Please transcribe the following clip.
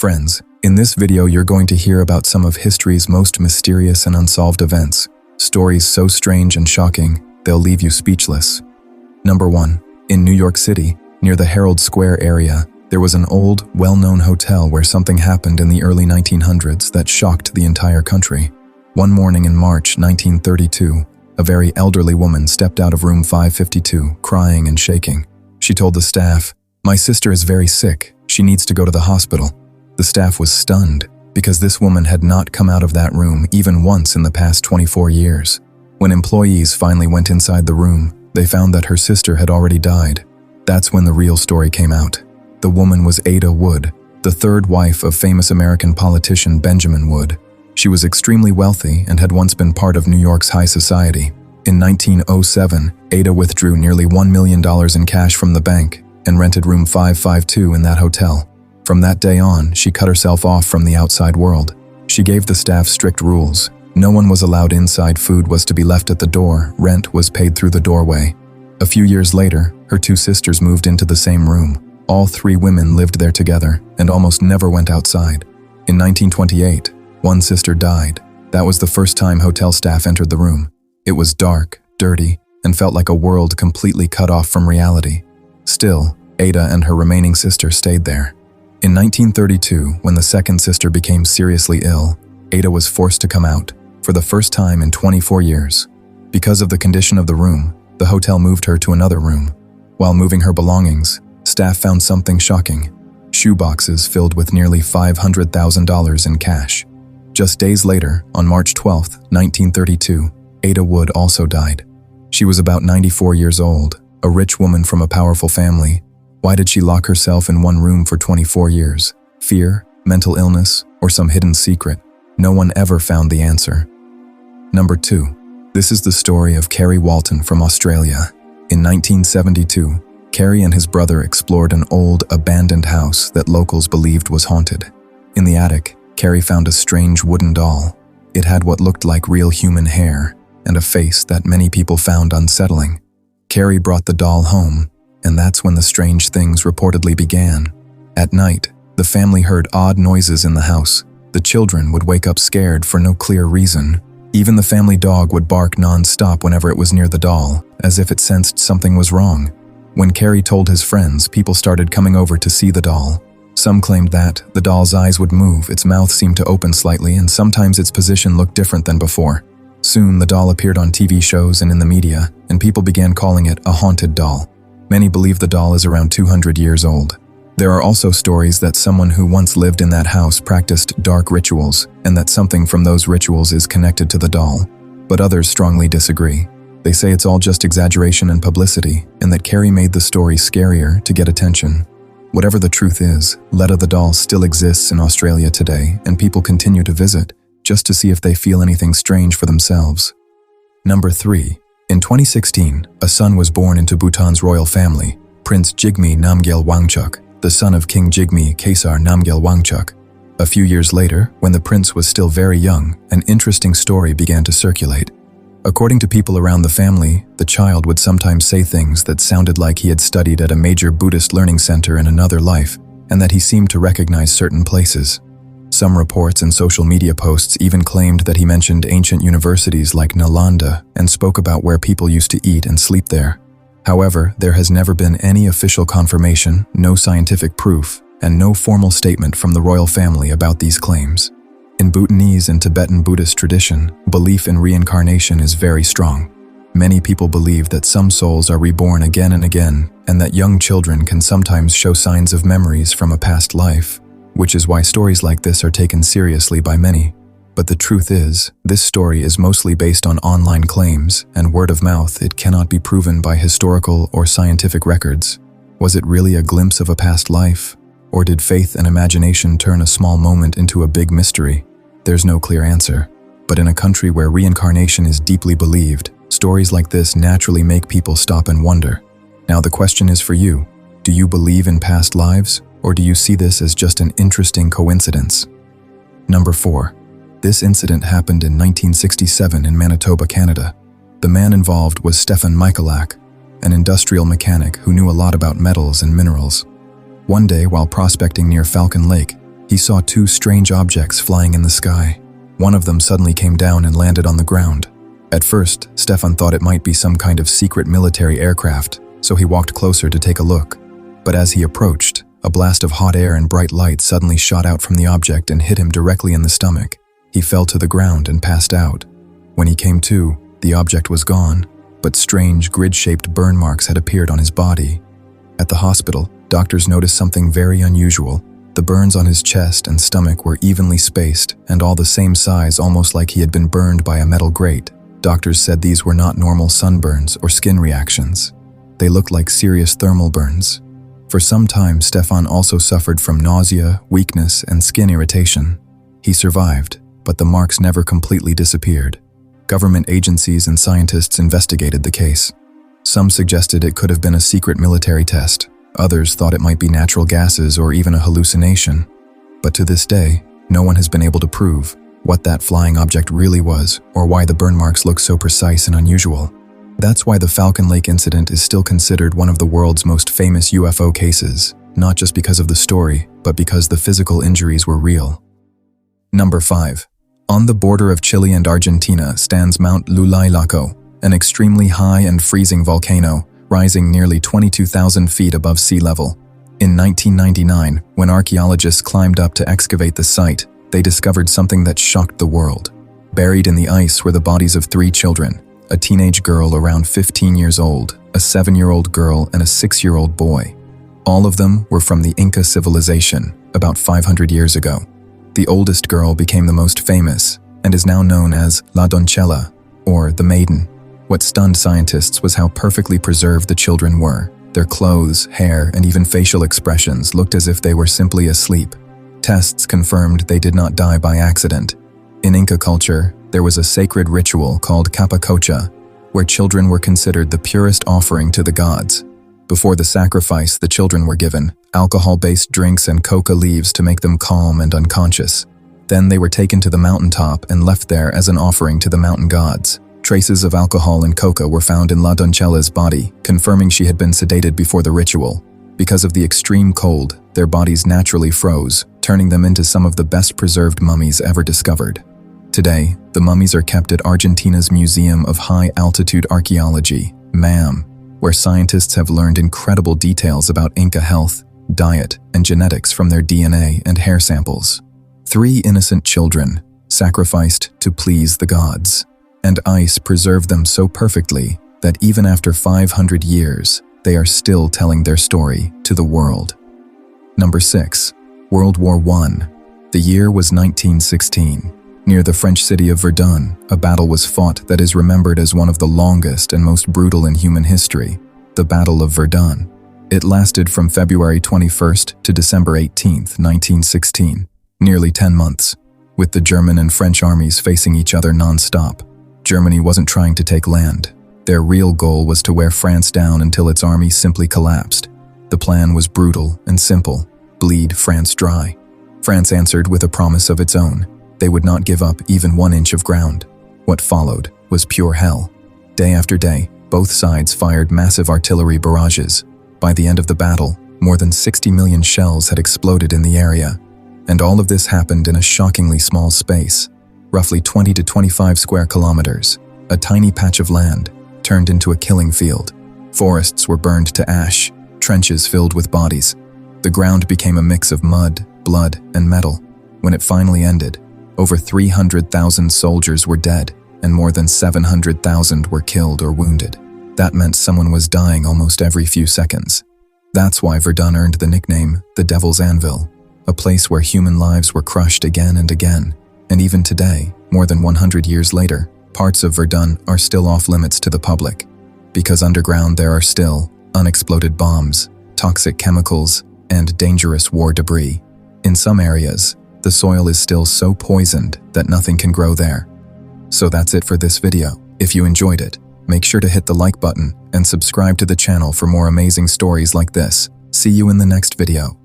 Friends, in this video you're going to hear about some of history's most mysterious and unsolved events. Stories so strange and shocking, they'll leave you speechless. Number 1. In New York City, near the Herald Square area, there was an old, well-known hotel where something happened in the early 1900s that shocked the entire country. One morning in March 1932, a very elderly woman stepped out of room 552, crying and shaking. She told the staff, "My sister is very sick. She needs to go to the hospital." The staff was stunned because this woman had not come out of that room even once in the past 24 years. When employees finally went inside the room, they found that her sister had already died. That's when the real story came out. The woman was Ada Wood, the third wife of famous American politician Benjamin Wood. She was extremely wealthy and had once been part of New York's high society. In 1907, Ada withdrew nearly $1 million in cash from the bank and rented room 552 in that hotel. From that day on, she cut herself off from the outside world. She gave the staff strict rules. No one was allowed inside, food was to be left at the door, rent was paid through the doorway. A few years later, her two sisters moved into the same room. All three women lived there together and almost never went outside. In 1928, one sister died. That was the first time hotel staff entered the room. It was dark, dirty, and felt like a world completely cut off from reality. Still, Ada and her remaining sister stayed there. In 1932, when the second sister became seriously ill, Ada was forced to come out, for the first time in 24 years. Because of the condition of the room, the hotel moved her to another room. While moving her belongings, staff found something shocking: shoeboxes filled with nearly $500,000 in cash. Just days later, on March 12, 1932, Ada Wood also died. She was about 94 years old, a rich woman from a powerful family. Why did she lock herself in one room for 24 years? Fear, mental illness, or some hidden secret? No one ever found the answer. Number 2. This is the story of Kerry Walton from Australia. In 1972, Kerry and his brother explored an old, abandoned house that locals believed was haunted. In the attic, Kerry found a strange wooden doll. It had what looked like real human hair and a face that many people found unsettling. Kerry brought the doll home, and that's when the strange things reportedly began. At night, the family heard odd noises in the house. The children would wake up scared for no clear reason. Even the family dog would bark non-stop whenever it was near the doll, as if it sensed something was wrong. When Kerry told his friends, people started coming over to see the doll. Some claimed that the doll's eyes would move, its mouth seemed to open slightly, and sometimes its position looked different than before. Soon, the doll appeared on TV shows and in the media, and people began calling it a haunted doll. Many believe the doll is around 200 years old. There are also stories that someone who once lived in that house practiced dark rituals, and that something from those rituals is connected to the doll. But others strongly disagree. They say it's all just exaggeration and publicity, and that Kerry made the story scarier to get attention. Whatever the truth is, Letta the doll still exists in Australia today, and people continue to visit, just to see if they feel anything strange for themselves. Number 3. In 2016, a son was born into Bhutan's royal family, Prince Jigme Namgyel Wangchuck, the son of King Jigme Kesar Namgyel Wangchuck. A few years later, when the prince was still very young, an interesting story began to circulate. According to people around the family, the child would sometimes say things that sounded like he had studied at a major Buddhist learning center in another life, and that he seemed to recognize certain places. Some reports and social media posts even claimed that he mentioned ancient universities like Nalanda and spoke about where people used to eat and sleep there. However, there has never been any official confirmation, no scientific proof, and no formal statement from the royal family about these claims. In Bhutanese and Tibetan Buddhist tradition, belief in reincarnation is very strong. Many people believe that some souls are reborn again and again, and that young children can sometimes show signs of memories from a past life, which is why stories like this are taken seriously by many. But the truth is, this story is mostly based on online claims and word of mouth. It cannot be proven by historical or scientific records. Was it really a glimpse of a past life? Or did faith and imagination turn a small moment into a big mystery? There's no clear answer. But in a country where reincarnation is deeply believed, stories like this naturally make people stop and wonder. Now the question is for you. Do you believe in past lives? Or do you see this as just an interesting coincidence? Number 4. This incident happened in 1967 in Manitoba, Canada. The man involved was Stefan Michalak, an industrial mechanic who knew a lot about metals and minerals. One day, while prospecting near Falcon Lake, He saw two strange objects flying in the sky. One of them suddenly came down and landed on the ground. At first, Stefan thought it might be some kind of secret military aircraft, so he walked closer to take a look. But as he approached, a blast of hot air and bright light suddenly shot out from the object and hit him directly in the stomach. He fell to the ground and passed out. When he came to, the object was gone, but strange grid-shaped burn marks had appeared on his body. At the hospital, doctors noticed something very unusual. The burns on his chest and stomach were evenly spaced and all the same size, almost like he had been burned by a metal grate. Doctors said these were not normal sunburns or skin reactions. They looked like serious thermal burns. For some time, Stefan also suffered from nausea, weakness, and skin irritation. He survived, but the marks never completely disappeared. Government agencies and scientists investigated the case. Some suggested it could have been a secret military test. Others thought it might be natural gases or even a hallucination. But to this day, no one has been able to prove what that flying object really was or why the burn marks look so precise and unusual. That's why the Falcon Lake incident is still considered one of the world's most famous UFO cases, not just because of the story, but because the physical injuries were real. Number 5. On the border of Chile and Argentina stands Mount Llullaillaco, an extremely high and freezing volcano, rising nearly 22,000 feet above sea level. In 1999, when archaeologists climbed up to excavate the site, they discovered something that shocked the world. Buried in the ice were the bodies of 3 children, a teenage girl around 15 years old, a 7-year-old girl, and a 6-year-old boy. All of them were from the Inca civilization, about 500 years ago. The oldest girl became the most famous and is now known as La Doncella, or the Maiden. What stunned scientists was how perfectly preserved the children were. Their clothes, hair, and even facial expressions looked as if they were simply asleep. Tests confirmed they did not die by accident. In Inca culture, there was a sacred ritual called Capacocha, where children were considered the purest offering to the gods. Before the sacrifice, the children were given alcohol-based drinks and coca leaves to make them calm and unconscious. Then they were taken to the mountaintop and left there as an offering to the mountain gods. Traces of alcohol and coca were found in La Doncella's body, confirming she had been sedated before the ritual. Because of the extreme cold, their bodies naturally froze, turning them into some of the best-preserved mummies ever discovered. Today, the mummies are kept at Argentina's Museum of High-Altitude Archaeology, MAM, where scientists have learned incredible details about Inca health, diet, and genetics from their DNA and hair samples. 3 innocent children, sacrificed to please the gods, and ice preserved them so perfectly that even after 500 years, they are still telling their story to the world. Number 6. World War I. The year was 1916. Near the French city of Verdun, a battle was fought that is remembered as one of the longest and most brutal in human history, the Battle of Verdun. It lasted from February 21st to December 18th, 1916, nearly 10 months, with the German and French armies facing each other non-stop. Germany wasn't trying to take land. Their real goal was to wear France down until its army simply collapsed. The plan was brutal and simple: bleed France dry. France answered with a promise of its own. They would not give up even 1 inch of ground. What followed was pure hell. Day after day, both sides fired massive artillery barrages. By the end of the battle, more than 60 million shells had exploded in the area. And all of this happened in a shockingly small space. Roughly 20 to 25 square kilometers. A tiny patch of land turned into a killing field. Forests were burned to ash, trenches filled with bodies. The ground became a mix of mud, blood, and metal. When it finally ended, over 300,000 soldiers were dead, and more than 700,000 were killed or wounded. That meant someone was dying almost every few seconds. That's why Verdun earned the nickname the Devil's Anvil, a place where human lives were crushed again and again. And even today, more than 100 years later, parts of Verdun are still off limits to the public, because underground there are still unexploded bombs, toxic chemicals, and dangerous war debris. In some areas, the soil is still so poisoned that nothing can grow there. So that's it for this video. If you enjoyed it, make sure to hit the like button and subscribe to the channel for more amazing stories like this. See you in the next video.